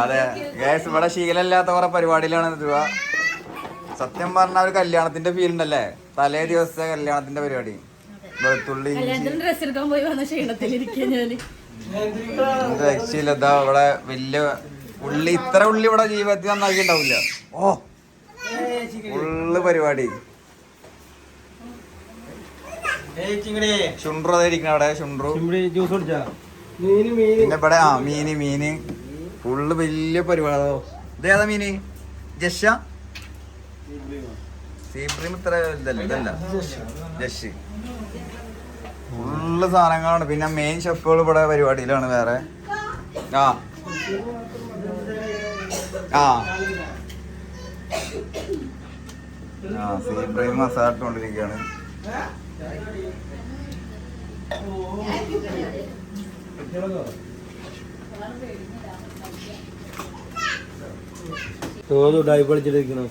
അതെ ഗൈസ്, ഇവിടെ ശീലമില്ലാത്ത കുറെ പരിപാടിയിലാണ് ഇത്. സത്യം പറഞ്ഞ ഒരു കല്യാണത്തിന്റെ ഫീൽ ഉണ്ടല്ലേ, തലേ ദിവസത്തെ കല്യാണത്തിന്റെ പരിപാടി. വെളുത്തുള്ളി രക്ഷയില്ല. ഇവിടെ വലിയ ഉള്ളി, ഇത്ര ഉള്ളി ഇവിടെ ജീവിതത്തിൽ നന്നാക്കി ഉണ്ടാവില്ല. ഓ ഫുള്ള് പരിപാടി. ഷുണ്ട്രു അതായിരിക്കണ അവിടെ, ഷുണ്ട്രു. പിന്നെ ഇവിടെ മീന് ഫുള്ള് വലിയ പരിപാടിയോ. ഇതേതാ മീന്? ജഷ സീബ്രീം. ഇത്ര ഇതല്ല ജഷ്. ഫുള്ള് സാധനങ്ങളാണ്. പിന്നെ മെയിൻ ഷെഫുകൾ ഇവിടെ പരിപാടിയിലാണ്. വേറെ സീബ്രീം മസാല ഇട്ടുകൊണ്ടിരിക്കുകയാണ്.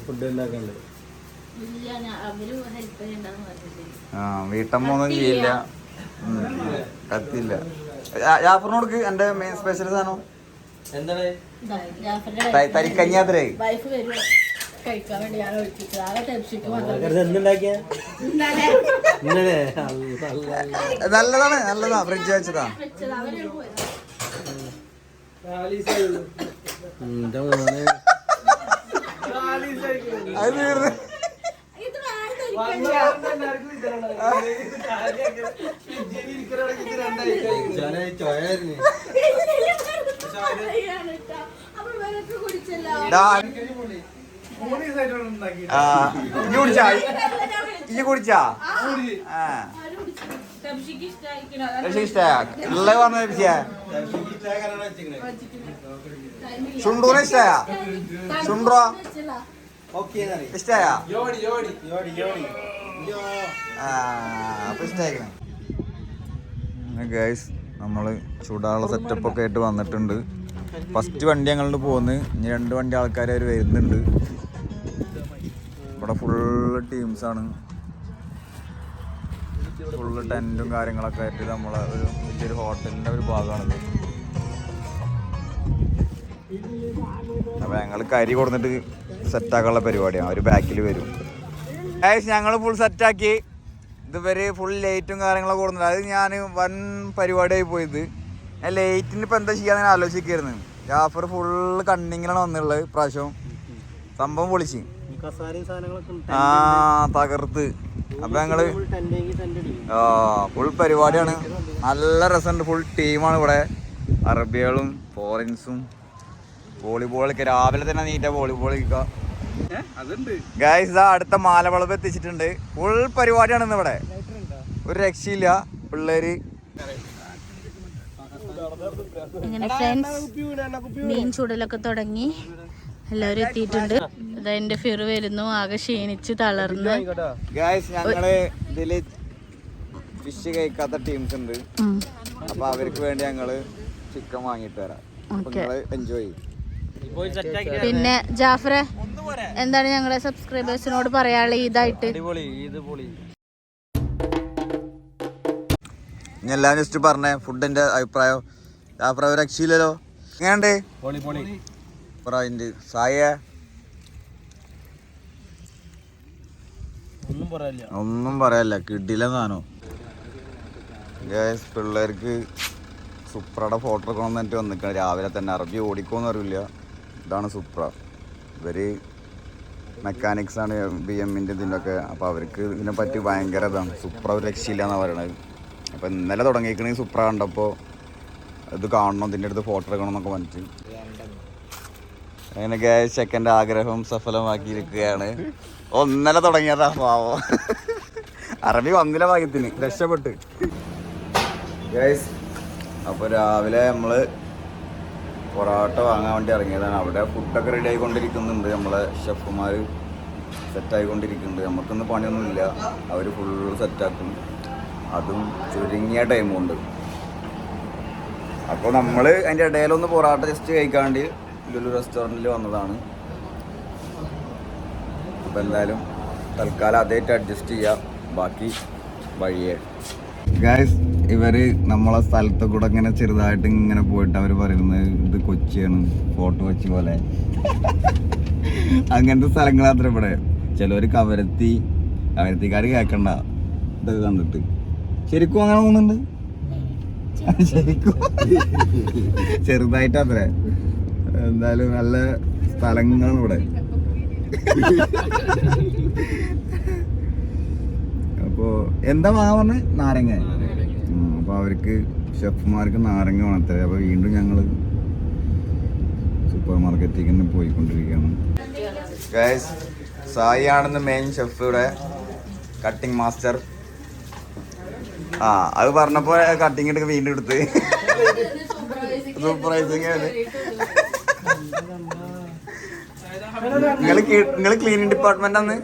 ഫുഡ് ഉണ്ടാക്കണ്ട്. വീട്ടമ്മ ഒന്നും ചെയ്യില്ല, കത്തില്ല. ജാഫറിനോട് എന്റെ മെയിൻ സ്പെഷ്യൽ സാധനം എന്താണ്? തരിക്കഞ്ഞാത്രേ. നല്ലതാണ്, നല്ലതാ. ഫ്രിഡ്ജ് വെച്ചതാ. അത് തീർന്ന് കുടിച്ചാ ഇഷ്ട പറഞ്ഞ ഷുണ്ടൂനെ ഇഷ്ടായ? ഷുണ്ട്രോ ഇഷ്ടായ? അപ്പൊ ഇഷ്ടായിക്കണേ ഗൈസ്. നമ്മള് ചൂടാനുള്ള സെറ്റപ്പ് ഒക്കെ ആയിട്ട് വന്നിട്ടുണ്ട്. ഫസ്റ്റ് വണ്ടി ഞങ്ങളുടെ പോകുന്നു. ഇനി 2 വണ്ടി ആൾക്കാർ അവർ വരുന്നുണ്ട്. ഇവിടെ ഫുള്ള് ടീംസാണ്. ഫുള്ള് ടെൻറ്റും കാര്യങ്ങളൊക്കെ ആയിട്ട് നമ്മളെ ഒരു വലിയൊരു ഹോട്ടലിൻ്റെ ഒരു ഭാഗമാണിത്. അപ്പോൾ ഞങ്ങൾ കരി കൊടുത്തിട്ട് സെറ്റാക്കാനുള്ള പരിപാടിയാണ്. അവർ ബാക്കിൽ വരും. ഞങ്ങൾ ഫുൾ സെറ്റാക്കി. ഇതുവരെ ഫുൾ ലൈറ്റും കാര്യങ്ങളൊക്കെ കൊടുത്തിട്ടുണ്ട്. അത് ഞാൻ വൻ പരിപാടിയായി പോയത്. ഞാൻ ലൈറ്റിന് ഇപ്പം എന്താ ചെയ്യാൻ ആലോചിക്കായിരുന്നു. ജാഫർ ഫുള്ള് കണ്ണിങ്ങിലാണ് വന്നുള്ളത് ഇപ്രാവശ്യം. സംഭവം പൊളിച്ച് തകർത്ത്. അപ്പൊ ഞങ്ങള് ഫുൾ പരിപാടിയാണ്. നല്ല രസമുണ്ട്. ഫുൾ ടീമാണ് ഇവിടെ. അറബികളും ഫോറിൻസും വോളിബോളൊക്കെ രാവിലെ തന്നെ നീറ്റാ വോളിബോൾ കളിക്കുക. ഗൈസ് അടുത്ത മാലവളവ് എത്തിച്ചിട്ടുണ്ട്. ഫുൾ പരിപാടിയാണ് ഇന്ന് ഇവിടെ. ഒരു രക്ഷയില്ല. പിള്ളേര് മീൻ ചൂടലൊക്കെ തുടങ്ങി. എല്ലാവരും എത്തിയിട്ടുണ്ട്. എന്റെ ഫിറ് വരുന്നു. ആകെ ക്ഷീണിച്ച് തളർന്ന്. ഞങ്ങള് ഇതില് ഫിഷ് കഴിക്കാത്ത ടീംസ് ഉണ്ട്. അപ്പൊ അവർക്ക് വേണ്ടി ഞങ്ങള് ചിക്കൻ വാങ്ങിട്ട് വരാം. എൻജോയ് ചെയ്യും. പിന്നെ ജാഫറെ, എന്താണ് ഞങ്ങളെ സബ്സ്ക്രൈബേഴ്സിനോട് പറയാനുള്ള ഇതായിട്ട്? ഞാൻ എല്ലാം ജസ്റ്റ് പറഞ്ഞേ ഫുഡിന്റെ അഭിപ്രായം. ജാഫർ ഒരു രക്ഷയില്ലല്ലോ. എങ്ങനെയുണ്ട്? സായ ഒന്നും പറയാല്ല. കിടില സാധനം. പിള്ളേർക്ക് സുപ്രയുടെ ഫോട്ടോ ഒക്കെ വന്നിട്ട് വന്നിക്കണം രാവിലെ തന്നെ. അറബി ഓടിക്കോന്ന് അറിയില്ല. ഇതാണ് സുപ്ര. ഇവര് മെക്കാനിക്സ് ആണ് BMന്റെ ഇതിൻ്റെയൊക്കെ. അപ്പോൾ അവർക്ക് ഇതിനെ പറ്റി ഭയങ്കര ഇതാണ്. സുപ്ര ഒരു രക്ഷയില്ല എന്നാണ് പറയണത്. അപ്പോൾ ഇന്നലെ തുടങ്ങിയിരിക്കണ സുപ്ര കണ്ടപ്പോൾ ഇത് കാണണം, ഇതിൻ്റെ അടുത്ത് ഫോട്ടോ എടുക്കണം എന്നൊക്കെ പറഞ്ഞിട്ട് അങ്ങനെ ഗൈസ് ചെക്കൻ്റെ ആഗ്രഹം സഫലമാക്കിയിരിക്കുകയാണ്. ഒന്നല തുടങ്ങിയതാ പാവം. അറബി വന്നില്ല ഭാഗ്യത്തിന്, രക്ഷപ്പെട്ട് ഗൈസ്. അപ്പോൾ രാവിലെ നമ്മൾ പൊറോട്ട വാങ്ങാൻ വേണ്ടി ഇറങ്ങിയതാണ്. അവിടെ ഫുഡൊക്കെ റെഡി ആയിക്കൊണ്ടിരിക്കുന്നുണ്ട്. നമ്മളെ ഷെഫുമാർ സെറ്റായിക്കൊണ്ടിരിക്കുന്നുണ്ട്. നമുക്കൊന്നും പണിയൊന്നുമില്ല. അവർ ഫുള്ള് സെറ്റാക്കും. അതും ചുരുങ്ങിയ ടൈമും ഉണ്ട്. അപ്പോൾ നമ്മൾ അതിൻ്റെ ഇടയിലൊന്ന് പൊറോട്ട ജസ്റ്റ് കഴിക്കാൻ വേണ്ടി ലുലു റെസ്റ്റോറൻറ്റിൽ വന്നതാണ്. അപ്പോൾ എന്തായാലും തൽക്കാലം അതായിട്ട് അഡ്ജസ്റ്റ് ചെയ്യാം. ബാക്കി വഴിയേ ഗൈസ് ഇവര് നമ്മളെ സ്ഥലത്തെ കൂടെ ഇങ്ങനെ ചെറുതായിട്ട് ഇങ്ങനെ പോയിട്ട് അവര് പറയുന്നത് ഇത് കൊച്ചിയാണ്, ഫോർട്ട് കൊച്ചി പോലെ. അങ്ങനത്തെ സ്ഥലങ്ങളാത്ര ഇവിടെ. ചിലവര് കവരത്തിക്കാര് കേക്കണ്ട ഇതൊക്കെ കണ്ടിട്ട്. ശരിക്കും അങ്ങനെ തോന്നുന്നുണ്ട്. ശരിക്കും ചെറുതായിട്ടത്രേ. എന്തായാലും നല്ല സ്ഥലങ്ങളാണ് ഇവിടെ. അപ്പോ എന്താ വാങ്ങാൻ പറഞ്ഞ നാരങ്ങ. അപ്പൊ അവർക്ക് ഷെഫ്മാർക്ക് നാരങ്ങ വേണത്രേ. അപ്പൊ വീണ്ടും ഞങ്ങള് സൂപ്പർ മാർക്കറ്റിലേക്ക് തന്നെ പോയിക്കൊണ്ടിരിക്കുകയാണ്. ഗൈസ് സായി ആണെന്ന് മെയിൻ ഷെഫ് ഇവിടെ, കട്ടിങ് മാസ്റ്റർ. ആ അത് പറഞ്ഞപ്പോ കട്ടിങ് എടുത്ത് വീണ്ടും എടുത്ത് സൂപ്പർവൈസിങ് ആണ്. നിങ്ങള് ക്ലീനിങ് ഡിപ്പാർട്ട്മെന്റ് ആണ്.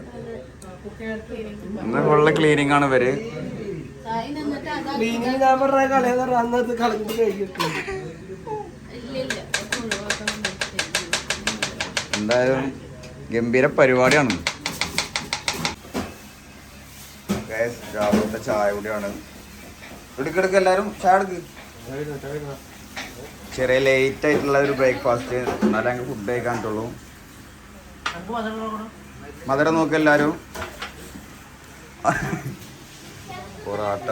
ഇന്ന് ഫുള്ള് ക്ലീനിങ് ആണ് ഇവര്. എന്തായാലും ഗംഭീര പരിപാടിയാണ്. രാവിലത്തെ ചായ കൂടിയാണ്. എടുക്കെടുക്ക് എല്ലാരും ചായ എടുക്ക്. ചെറിയ ലേറ്റ് ആയിട്ടുള്ള ഒരു ബ്രേക്ക്ഫാസ്റ്റ്, എന്നാലും ഞങ്ങൾക്ക് ഫുഡ് കഴിക്കാനുള്ളൂ. മധുരം നോക്ക് എല്ലാരും. പൊറാട്ട,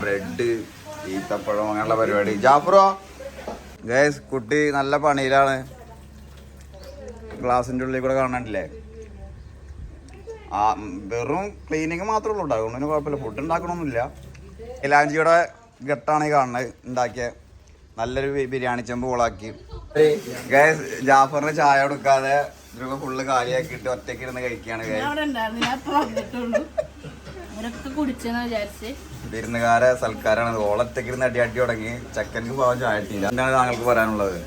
ബ്രെഡ്, ഈത്തപ്പഴം അങ്ങനെയുള്ള പരിപാടി. ജാഫറോ ഗൈസ് കുട്ടി നല്ല പണിയിലാണ്. ഗ്ലാസിന്റെ ഉള്ളിൽ കൂടെ കാണാനില്ലേ. ആ വെറും ക്ലീനിങ് മാത്രമേ ഉള്ളൂ. ഉണ്ടാകുന്നതിന് കുഴപ്പമില്ല. ഫുഡ് ഉണ്ടാക്കണമൊന്നുമില്ല. ഇലാഞ്ചിയുടെ ഘട്ടാണ് ഈ കാണുന്നത്. ഉണ്ടാക്കിയ നല്ലൊരു ബിരിയാണി ചെമ്പ് കോളാക്കി. ഗൈസ് ജാഫറിന് ചായ കൊടുക്കാതെ ധ്രുവ ഫുള്ള് കാലിയാക്കിയിട്ട് ഒറ്റയ്ക്ക് ഇരുന്ന് കഴിക്കുകയാണ്. വിരുന്നുകാരെ സൽക്കാരാണ്. ഓളൊറ്റയ്ക്ക് ഇരുന്ന് അടി തുടങ്ങി. ചക്കൻക്ക് പോകാൻ ചായ ഇട്ടില്ല. എന്താണ് താങ്കൾക്ക് പറയാനുള്ളത്?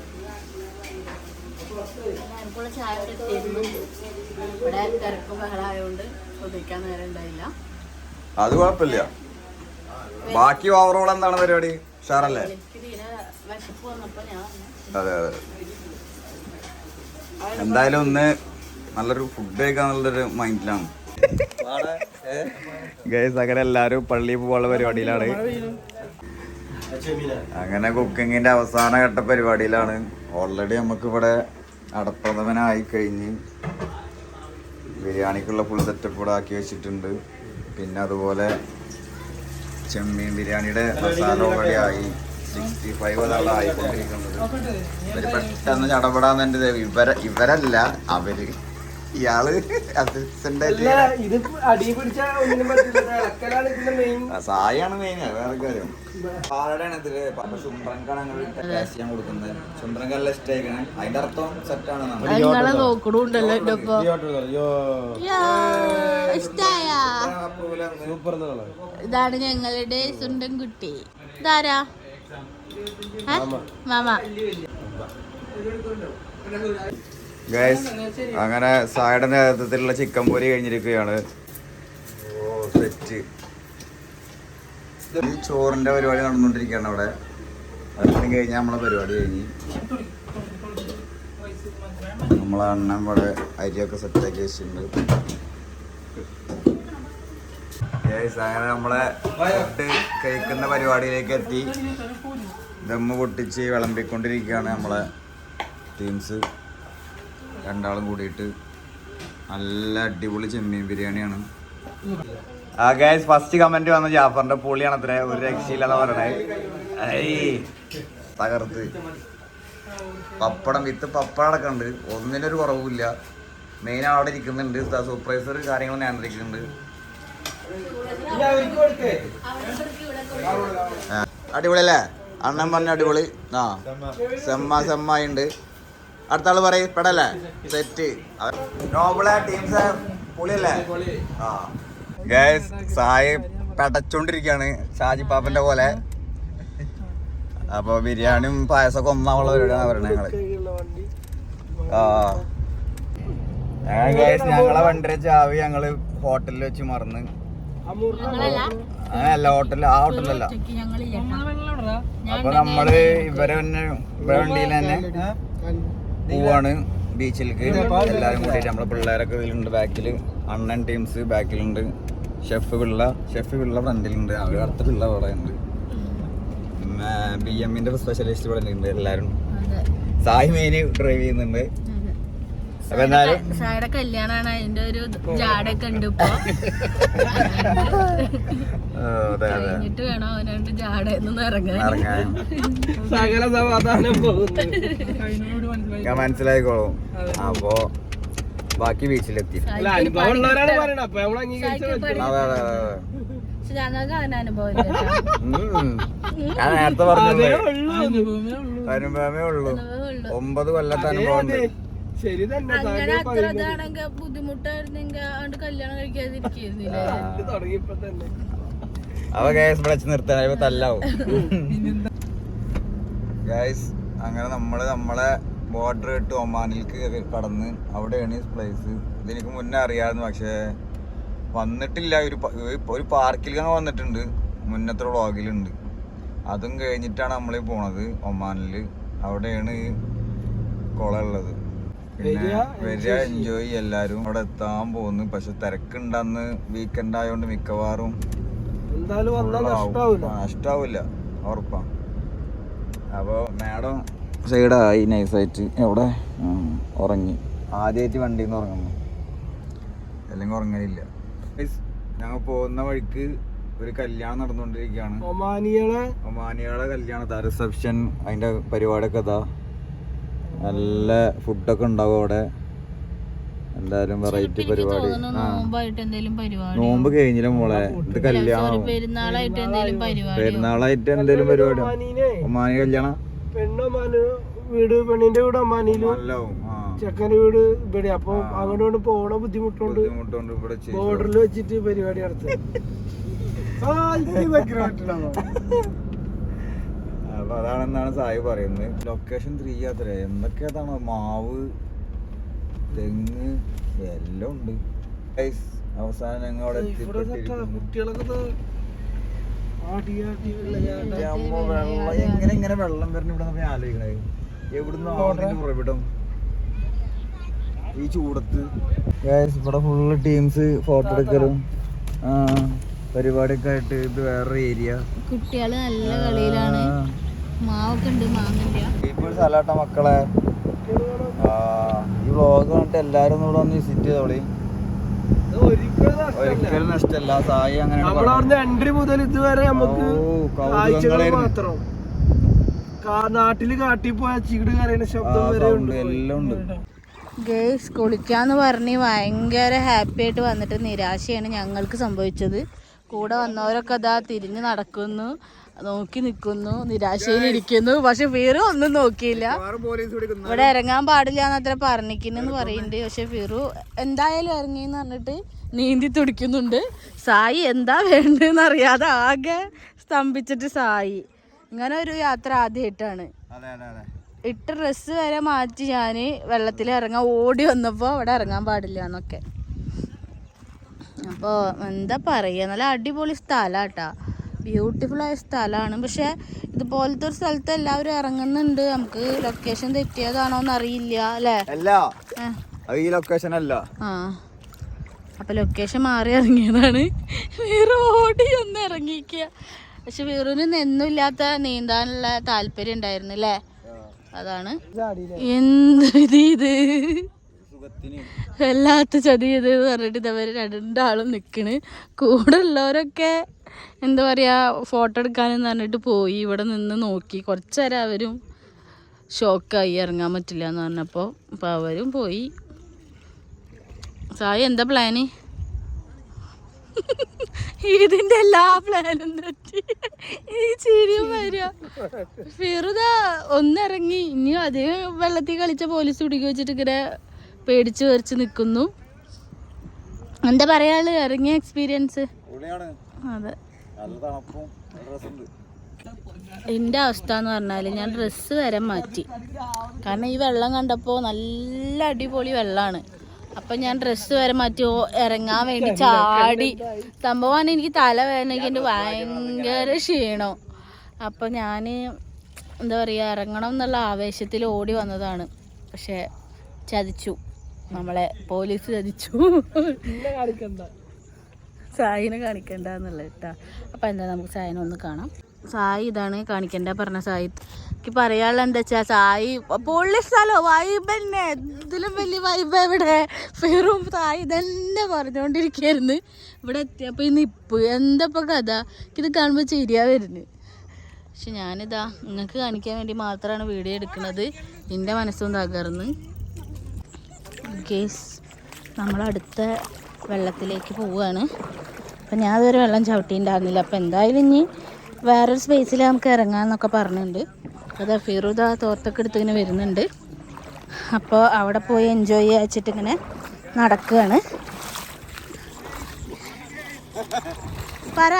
അത് കുഴപ്പമില്ല. ബാക്കി ഓവറോൾ എന്താണ് പരിപാടി? ഉഷാറല്ലേ? അതെ അതെ. എന്തായാലും ഒന്ന് നല്ലൊരു ഫുഡ് കഴിക്കാന്നുള്ളൊരു മൈൻഡിലാണ്. ഗൈസ് അങ്ങനെ എല്ലാരും പള്ളിയിൽ പോകാനുള്ള പരിപാടിയിലാണ്. അങ്ങനെ കുക്കിങ്ങിന്റെ അവസാന ഘട്ട പരിപാടിയിലാണ്. ഓൾറെഡി നമുക്ക് ഇവിടെ അടപ്രഥമനായി കഴിഞ്ഞ് ബിരിയാണിക്കുള്ള ഫുൾ സെറ്റപ്പ് കൂടെ ആക്കി വെച്ചിട്ടുണ്ട്. പിന്നെ അതുപോലെ ചെമ്മീൻ ബിരിയാണിയുടെ മസാല ഓൾറെഡി ആയി. 65 അതാണ് ആയിക്കൊണ്ടിരിക്കുന്നത്. ഇവര് പെട്ടെന്ന് ചടപെടാന്ന് ഇവരല്ല അവര്. ഇയാള് സായാണ് മെയിൻ. വേറെ കാര്യം പാലടാണ് ഇതില്. ചുമ്പ്രങ്കാണ് ഞങ്ങൾ ടേസ്റ്റ് ചെയ്യാൻ കൊടുക്കുന്നത്. ചുമ്പ്രങ്ക നല്ല ഇഷ്ടമായിക്കണേ. അതിന്റെ അർത്ഥം സെറ്റാണ്. ഇതാണ് ഞങ്ങളുടെ സ്വന്തം കുട്ടി. ഇതാരാ? മാമ. ഗൈസ് അങ്ങനെ സായുടെ നേതൃത്വത്തിലുള്ള ചിക്കൻ പൊരി കഴിഞ്ഞിരിക്കുകയാണ്. ഓ സെറ്റ്. ഈ ചോറിന്റെ പരിപാടി നടന്നുകൊണ്ടിരിക്കുകയാണ് അവിടെ. അതൊക്കെ കഴിഞ്ഞാൽ നമ്മളെ പരിപാടി കഴിഞ്ഞ് നമ്മളെ അണ്ണൻ ഇവിടെ അരിയൊക്കെ സെറ്റാക്കി വെച്ചിട്ടുണ്ട്. അങ്ങനെ നമ്മളെ ഫുഡ് കഴിക്കുന്ന പരിപാടിയിലേക്ക് എത്തി. ദമ്മ് പൊട്ടിച്ച് വിളമ്പിക്കൊണ്ടിരിക്കുകയാണ് നമ്മളെ ടീംസ് രണ്ടാളും കൂടിയിട്ട്. നല്ല അടിപൊളി ചെമ്മീൻ ബിരിയാണിയാണ്. ആ ഗൈസ് ഫസ്റ്റ് കമന്റ് വന്ന ജാഫറിന്റെ പൊളിയാണ് അത്ര. ഒരു രക്ഷയില്ലെന്ന് പറയണേ. തകർത്ത് പപ്പടം വിത്ത് പപ്പടം അടക്കമുണ്ട്. ഒന്നിനൊരു കുറവില്ല. മെയിൻ അവിടെ ഇരിക്കുന്നുണ്ട്. സൂപ്പർവൈസർ കാര്യങ്ങൾ നിയന്ത്രിക്കുന്നുണ്ട്. അടിപൊളി അല്ലേ? അണ്ണൻ പറഞ്ഞ അടിപൊളി. ആ സെമ്മായിണ്ട്. അടുത്ത ആള് പറയും പെടല്ലേ? സെറ്റ്. നോബിളെ ടീംസ് പൊളിയല്ലേ? ആ ഗൈസ് സായി പെടച്ചോണ്ടിരിക്കാണ് ഷാജി പാപ്പന്റെ പോലെ. അപ്പൊ ബിരിയാണിയും പായസമൊക്കെ ഒന്നാമുള്ള പരിപാടിയാണ് പറയണേ ഞങ്ങള്. ആ ഗൈസ് ഞങ്ങളെ വണ്ടിയുടെ ചാവി ഞങ്ങള് ഹോട്ടലിൽ വെച്ച് മറന്ന്. അങ്ങനല്ല ഹോട്ടലിൽ. ആ ഹോട്ടലല്ല. അപ്പൊ നമ്മള് ഇവരെ വണ്ടിയിൽ തന്നെ പോവാണ് ബീച്ചിലേക്ക്. എല്ലാരും കൂടിയിട്ട് നമ്മളെ പിള്ളേരൊക്കെ ഇതിലുണ്ട്. ബാക്കില് അണ്ണൻ ടീംസ് ബാക്കിലുണ്ട്. ഷെഫ് പിള്ള ഫ്രണ്ടിലുണ്ട്, അവർ അടുത്ത പിള്ള അവിടെ ഉണ്ട്, പിന്നെ BM-ന്റെ സ്പെഷ്യലിസ്റ്റ് ഇവിടെ ഉണ്ട് എല്ലാവരും. സായി മെയിൻ ഡ്രൈവ് ചെയ്യുന്നുണ്ട്. അപ്പൊ എന്നാലും സായുടെ കല്യാണാണ്, അതിന്റെ ഒരു ജാടൊക്കെ ഉണ്ട് ഇപ്പൊ. കഴിഞ്ഞിട്ട് വേണം അവനോണ്ട് ജാടന്ന് ഇറങ്ങാൻ. സകല സമാധാനം പോകുന്നു. ഞാൻ മനസ്സിലായിക്കോളും. അപ്പൊ ബാക്കി ബീച്ചിലെത്തി. അനുഭവം ഉള്ളവരാണ് പറയണത്. അപ്പൊ നമ്മൾ ഞങ്ങൾക്ക് അവന് അനുഭവം ഞാൻ നേരത്തെ പറഞ്ഞു അനുഭവമേ ഉള്ളൂ. 9 കൊല്ലത്തെ അനുഭവം ഉണ്ട്. ശരി തന്നെ. അങ്ങനെ അത്ര ഇതാണെങ്കിൽ ബുദ്ധിമുട്ടായിരുന്നെങ്കിൽ അതുകൊണ്ട് കല്യാണം കഴിക്കാതിരിക്കുന്നില്ല. തുടങ്ങിയപ്പോ തന്നെ അവ ഗൈസ് വിളിച്ച് നിർത്താൻ തല്ലാവും. ഗൈസ് അങ്ങനെ നമ്മളെ ബോർഡർ ഇട്ട് ഒമാനിലേക്ക് കടന്ന് അവിടെയാണ് ഈ പ്ലേസ്. ഇതെനിക്ക് മുന്നേ അറിയാമായിരുന്നു, പക്ഷേ വന്നിട്ടില്ല. ഒരു പാർക്കിൽ അങ്ങ് വന്നിട്ടുണ്ട്, മുന്നത്തെ വ്ളോഗിലുണ്ട്. അതും കഴിഞ്ഞിട്ടാണ് നമ്മൾ പോണത് ഒമാനിൽ. അവിടെയാണ് ഈ കുളം ഉള്ളത്. പിന്നെ വരിക, എൻജോയ് എല്ലാരും. അവിടെ എത്താൻ പോകുന്നു. പക്ഷെ തിരക്കുണ്ടെന്ന് വീക്കെൻഡ് ആയതുകൊണ്ട് മിക്കവാറും നഷ്ടാവില്ല, ഉറപ്പാ. അപ്പൊ മാഡം സൈഡായി നൈസായിട്ട് എവിടെ ഉറങ്ങി. ആദ്യമായിട്ട് വണ്ടിയിൽ നിന്ന് ഉറങ്ങുന്നു, അല്ലെങ്കിൽ ഉറങ്ങലില്ല. ഞങ്ങൾ പോകുന്ന വഴിക്ക് ഒരു കല്യാണം നടന്നുകൊണ്ടിരിക്കുകയാണ്. ഒമാനികളെ കല്യാണത്താ, റിസപ്ഷൻ, അതിന്റെ പരിപാടിയൊക്കെ ഇതാ. നല്ല ഫുഡൊക്കെ ഉണ്ടാവും അവിടെ. എന്തായാലും വെറൈറ്റി പരിപാടി. നോമ്പ് കഴിഞ്ഞില്ല മോളെ, ഇത് കല്യാണം പെരുന്നാളായിട്ട് എന്തേലും പരിപാടി. ഒമാനി കല്യാണം, വീട് പെണ്ണിന്റെ വീട് ഒമാനിയിലും ചെക്കന്റെ വീട് ഇവിടെ. അപ്പൊ അങ്ങോട്ട് പോണ ബുദ്ധിമുട്ടുണ്ട്. ഇവിടെ ബോർഡറിൽ വെച്ചിട്ട് പരിപാടി നടത്തും. അപ്പൊ അതാണെന്നാണ് സായി പറയുന്നത്. ലൊക്കേഷൻ 3 അത്ര എന്തൊക്കെയാണ്, മാവ്, തെങ്ങ് എല്ലാം ഉണ്ട്. അവസാനം ഞങ്ങൾ അവിടെ എങ്ങനെ വെള്ളം വരണം ഇവിടെ ആലോചിക്കണേ. എവിടുന്ന് ഉറവിടം ഈ ചൂടത്ത്. ഇവിടെ ഫുള്ള് ടീംസ് ഫോട്ടോ എടുക്കലും പരിപാടിയൊക്കെ ആയിട്ട്. ഇത് വേറെ ഏരിയ. കുട്ടികള് നല്ല കളിയിലാണ്. മാവൊക്കെ ഉണ്ട്, മാങ്ങ. ഇപ്പോൾ സ്ഥലാട്ട മക്കളെ. ഈ വ്ളോഗ് കണ്ടിട്ട് എല്ലാരും ഇവിടെ ഒന്ന് വിസിറ്റ് ചെയ്തോളി. ഒരിക്കലും നഷ്ടല്ല. സായി അങ്ങനെ എൻട്രി മുതൽ ഇതുവരെ നമുക്ക് മാത്രം നാട്ടില് കാട്ടിപ്പോയ ചീട് കരയുന്ന ശബ്ദം വരെ എല്ലാം ഉണ്ട്. ഗേസ് കുളിക്കാന്ന് പറഞ്ഞ് ഭയങ്കര ഹാപ്പി ആയിട്ട് വന്നിട്ട് നിരാശയാണ് ഞങ്ങൾക്ക് സംഭവിച്ചത്. കൂടെ വന്നവരൊക്കെ അതാ തിരിഞ്ഞ് നടക്കുന്നു, നോക്കി നിൽക്കുന്നു, നിരാശയിലിരിക്കുന്നു. പക്ഷെ ഫിറു ഒന്നും നോക്കിയില്ല. ഇവിടെ ഇറങ്ങാൻ പാടില്ല എന്നത്ര പറഞ്ഞിരിക്കുന്നെന്ന് പറയുന്നുണ്ട്. പക്ഷെ ഫിറു എന്തായാലും ഇറങ്ങിയെന്ന് പറഞ്ഞിട്ട് നീന്തി തുടിക്കുന്നുണ്ട്. സായി എന്താ വേണ്ടെന്ന് അറിയാതെ ആകെ സ്തംഭിച്ചിട്ട് സായി. ഇങ്ങനെ ഒരു യാത്ര ആദ്യമായിട്ടാണ്. ഇട്ട ഡ്രസ്സ് വരെ മാറ്റി ഞാൻ വെള്ളത്തിൽ ഇറങ്ങാൻ ഓടി വന്നപ്പോൾ അവിടെ ഇറങ്ങാൻ പാടില്ല എന്നൊക്കെ. അപ്പോൾ എന്താ പറയുക, നല്ല അടിപൊളി സ്ഥലമാണ് കേട്ടോ, ബ്യൂട്ടിഫുള്ളായ സ്ഥലമാണ്. പക്ഷെ ഇതുപോലത്തെ ഒരു സ്ഥലത്ത് എല്ലാവരും ഇറങ്ങുന്നുണ്ട്. നമുക്ക് ലൊക്കേഷൻ തെറ്റിയതാണോ എന്ന് അറിയില്ല അല്ലേ? ഈ ലൊക്കേഷൻ അല്ല. അപ്പം ലൊക്കേഷൻ മാറി ഇറങ്ങിയതാണ്. വേറെ ഓടി ഒന്ന് ഇറങ്ങിക്കുക. പക്ഷെ വീറിന് നിന്നില്ലാത്ത നീന്താനുള്ള താല്പര്യം ഉണ്ടായിരുന്നു അല്ലേ? അതാണ് എന്ത് ഇത് വല്ലാത്ത ചതി ഇത് പറഞ്ഞിട്ട് ഇതവര് രണ്ടാളും നിൽക്കണ്. കൂടെ ഉള്ളവരൊക്കെ എന്താ പറയുക, ഫോട്ടോ എടുക്കാനെന്ന് പറഞ്ഞിട്ട് പോയി. ഇവിടെ നിന്ന് നോക്കി കുറച്ച് നേരം. അവരും ഷോക്കായി, ഇറങ്ങാൻ പറ്റില്ല എന്ന് പറഞ്ഞപ്പോൾ. അപ്പോൾ അവരും പോയി. സായി എന്താ പ്ലാന്? ഇതിന്റെ എല്ലാ പ്ലാനും തെറ്റി. ഈ ചിരിയും വരിക. ഫിറുദ ഒന്നിറങ്ങി. ഇനിയും അധികം വെള്ളത്തിൽ കളിച്ച പോലീസ് പിടിക്കുക വെച്ചിട്ട് ഇങ്ങനെ പേടിച്ച് വരച്ച് നിൽക്കുന്നു. എന്താ പറയാള് ഇറങ്ങിയ എക്സ്പീരിയൻസ്? അതെ, എൻ്റെ അവസ്ഥ എന്ന് പറഞ്ഞാൽ ഞാൻ ഡ്രസ്സ് വരെ മാറ്റി. കാരണം ഈ വെള്ളം കണ്ടപ്പോൾ നല്ല അടിപൊളി വെള്ളമാണ്. അപ്പം ഞാൻ ഡ്രസ്സ് വരെ മാറ്റി ഇറങ്ങാൻ വേണ്ടി ചാടി. സംഭവമാണ് എനിക്ക് തലവേദനയ്ക്ക് എൻ്റെ ഭയങ്കര ക്ഷീണം. അപ്പം ഞാൻ എന്താ പറയുക, ഇറങ്ങണം എന്നുള്ള ആവേശത്തിൽ ഓടി വന്നതാണ്. പക്ഷെ ചതിച്ചു, നമ്മളെ പോലീസ് ചതിച്ചു. സായിനെ കാണിക്കണ്ടെന്നുള്ള കേട്ടോ. അപ്പം എന്താ നമുക്ക് സായിനെ ഒന്ന് കാണാം. സായി ഇതാണ് കാണിക്കണ്ട പറഞ്ഞ സായി. എനിക്ക് പറയാനുള്ള എന്താ വെച്ചാൽ സായി പൊള്ളി സ്ഥലോ വൈബ് തന്നെ. ഇതിലും വലിയ വൈബ് എവിടെ? വെറും സായി ഇതന്നെ പറഞ്ഞുകൊണ്ടിരിക്കുകയായിരുന്നു. ഇവിടെ എത്തിയപ്പോൾ ഈ നിപ്പ് എന്താ ഇപ്പം കഥ. ഇത് കാണുമ്പോൾ ചിരിയാ വരുന്നത്. പക്ഷെ ഞാനിതാ നിങ്ങൾക്ക് കാണിക്കാൻ വേണ്ടി മാത്രമാണ് വീഡിയോ എടുക്കുന്നത്. എൻ്റെ മനസ്സും തകർന്ന്. കേസ് നമ്മളടുത്ത വെള്ളത്തിലേക്ക് പോവുകയാണ്. അപ്പം ഞാൻ അതുവരെ വെള്ളം ചവിട്ടിയിട്ടുണ്ടായിരുന്നില്ല. അപ്പം എന്തായാലും ഇനി വേറൊരു സ്പേസിൽ നമുക്ക് ഇറങ്ങാമെന്നൊക്കെ പറഞ്ഞിട്ടുണ്ട്. അത് ഫിറുദ തോർത്തൊക്കെ എടുത്ത് ഇങ്ങനെ വരുന്നുണ്ട്. അപ്പോൾ അവിടെ പോയി എൻജോയ് ചെയ്യാ വെച്ചിട്ട് ഇങ്ങനെ നടക്കുകയാണ്. പറ.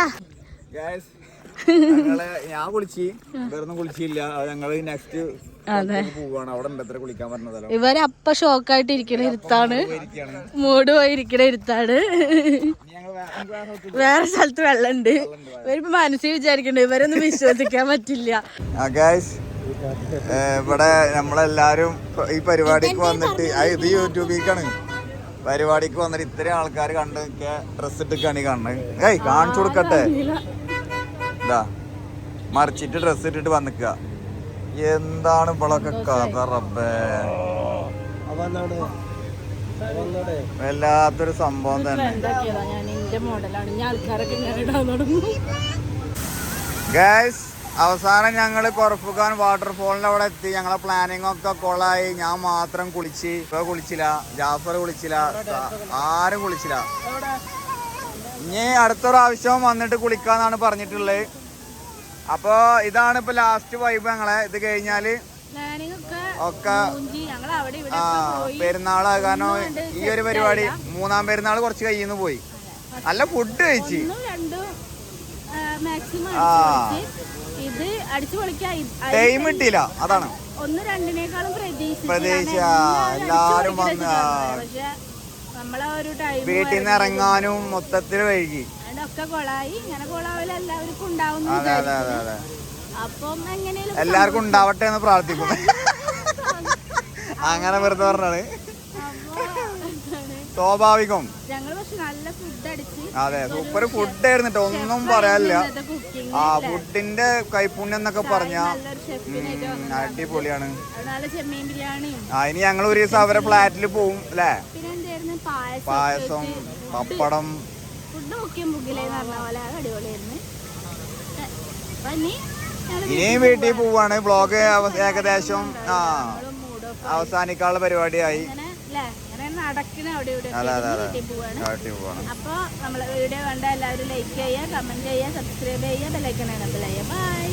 ഞാൻ കുളിച്ച് വേറൊന്നും കുളിച്ചില്ല. ഞങ്ങള് നെക്സ്റ്റ് പോവാണ്. അവിടെ ഉണ്ട് കുളിക്കാൻ പറഞ്ഞതല്ലോ. ഇവരപ്പ ഷോക്കായിട്ട് ഇരിക്കണ ഇരുത്താണ്. മൂട് പോയി ഇരിക്കണ ഇരുത്താണ്. വേറെ സ്ഥലത്ത് വെള്ളമുണ്ട്. ഇവരിപ്പോ മനസ്സിൽ വിചാരിക്കണ്ട ഇവരൊന്നും വിശ്വസിക്കാൻ പറ്റില്ല. ഇവിടെ നമ്മളെല്ലാരും ഈ പരിപാടിക്ക് വന്നിട്ട് ഇത് യൂട്യൂബിലേക്കാണ്. പരിപാടിക്ക് വന്നിട്ട് ഇത്രയും ആൾക്കാർ കണ്ട് ഡ്രസ് ഇട്ടിക്കാണ് കാണുന്നത്. കാണിച്ചു കൊടുക്കട്ടെ. ഇതാ മറിച്ചിട്ട് ഡ്രസ് ഇട്ടിട്ട് വന്നിക്ക. എന്താണ് ഇവളൊക്കെ കഥ റബ്ബേ. വല്ലാത്തൊരു സംഭവം തന്നെ. ഗൈസ് അവസാനം ഞങ്ങൾ കൊറഫുഖാൻ വാട്ടർഫോളിന്റെ അവിടെ എത്തി. ഞങ്ങളെ പ്ലാനിങ് ഒക്കെ കൊളായി. ഞാൻ മാത്രം കുളിച്ച്. ഇപ്പൊ കുളിച്ചില്ല, ജാഫർ കുളിച്ചില്ല, ആരും കുളിച്ചില്ല. ഇനി അടുത്ത പ്രാവശ്യം വന്നിട്ട് കുളിക്കാന്നാണ് പറഞ്ഞിട്ടുള്ളത്. അപ്പൊ ഇതാണ് ഇപ്പൊ ലാസ്റ്റ് വൈബ് ഞങ്ങളെ. ഇത് കഴിഞ്ഞാല് ഒക്കെ പെരുന്നാള്. കാരണം ഈ ഒരു പരിപാടി മൂന്നാം പെരുന്നാൾ കുറച്ച് കയ്യിൽ പോയി. നല്ല ഫുഡ് കഴിച്ച് ടൈം കിട്ടിയില്ല. അതാണ് പ്രതീക്ഷ. എല്ലാരും വന്ന് വീട്ടിൽ നിന്ന് ഇറങ്ങാനും മൊത്തത്തിൽ വൈകി. അതെ അതെ അതെ അതെ. എല്ലാവർക്കും ഉണ്ടാവട്ടെ എന്ന് പ്രാർത്ഥിക്കുന്നു. അങ്ങനെ വെറുതെ പറഞ്ഞാണ്. സ്വാഭാവികം. അതെ സൂപ്പർ ഫുഡ് ആയിരുന്നു. ഒന്നും പറയാനില്ല. ആ ഫുഡിന്റെ കൈപ്പുണ്യം എന്നൊക്കെ പറഞ്ഞാ അടിപൊളിയാണ്. ഇനി ഞങ്ങൾ ഒരു ദിവസം അവരെ ഫ്ലാറ്റിൽ പോവും അല്ലേ. പായസം, പപ്പടം. ഇനിയും വീട്ടിൽ പോവാണ്. വ്ളോഗ് ഏകദേശം അവസാനിക്കാനുള്ള പരിപാടിയായി. അതെ അതെ അതെ. അപ്പൊ നമ്മളെ വീഡിയോ കണ്ട എല്ലാവരും ലൈക്ക് ചെയ്യുക, കമന്റ് ചെയ്യുക, സബ്സ്ക്രൈബ് ചെയ്യുക, ബെൽ ഐക്കൺ എനേബിൾ ചെയ്യുക. ബൈ.